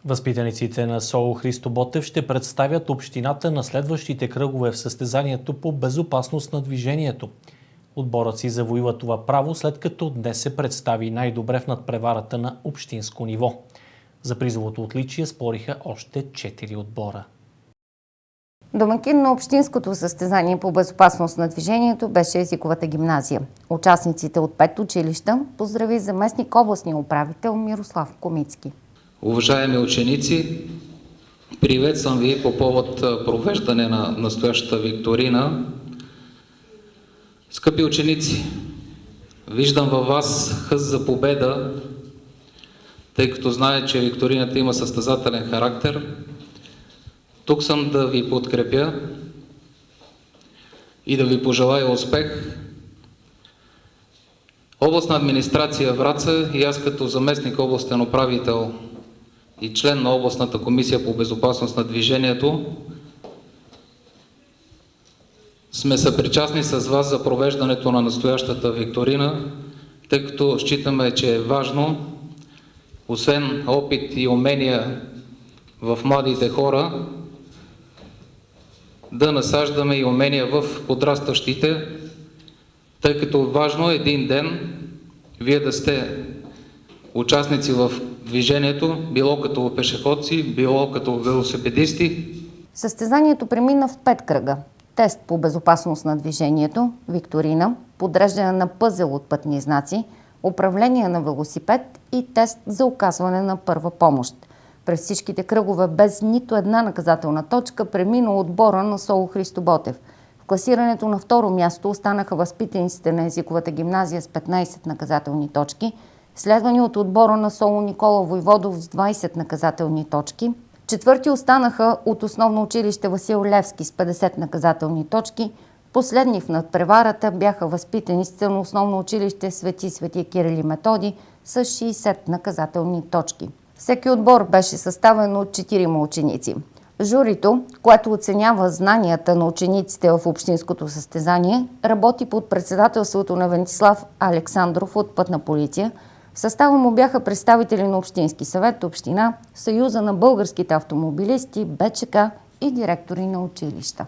Възпитаниците на СОУ Христо Ботев ще представят общината на следващите кръгове в състезанието по безопасност на движението. Отборът си завоюва това право, след като днес се представи най-добре в надпреварата на общинско ниво. За призовото отличие спориха още 4 отбора. Домакин на общинското състезание по безопасност на движението беше езиковата гимназия. Участниците от 5 училища поздрави заместник областния управител Мирослав Комицки. Уважаеми ученици, приветствам ви по повод провеждане на настоящата викторина. Скъпи ученици, виждам във вас хъс за победа, тъй като знае, че викторината има състезателен характер. Тук съм да ви подкрепя и да ви пожелая успех. Областна администрация Враца и аз като заместник областен управител и член на областната комисия по безопасност на движението сме съпричастни с вас за провеждането на настоящата викторина, тъй като считаме, че е важно, освен опит и умения в младите хора, да насаждаме и умения в подрастващите, тъй като важно е един ден вие да сте участници в движението, било като пешеходци, било като велосипедисти. Състезанието премина в 5 кръга. Тест по безопасност на движението, викторина, подреждане на пъзел от пътни знаци, управление на велосипед и тест за оказване на първа помощ. През всичките кръгове без нито една наказателна точка премина отбора на СОУ Христо Ботев. В класирането на второ място останаха възпитаниците на езиковата гимназия с 15 наказателни точки, следвани от отбора на СОУ Никола Войводов с 20 наказателни точки. Четвърти останаха от основно училище Васил Левски с 50 наказателни точки. Последни в надпреварата бяха възпитаниците на основно училище Свети Кирил и Методи с 60 наказателни точки. Всеки отбор беше съставен от 4 ученици. Журито, което оценява знанията на учениците в общинското състезание, работи под председателството на Вентислав Александров от Пътна полиция. В състава му бяха представители на Общински съвет, община, Съюза на българските автомобилисти, БЧК и директори на училища.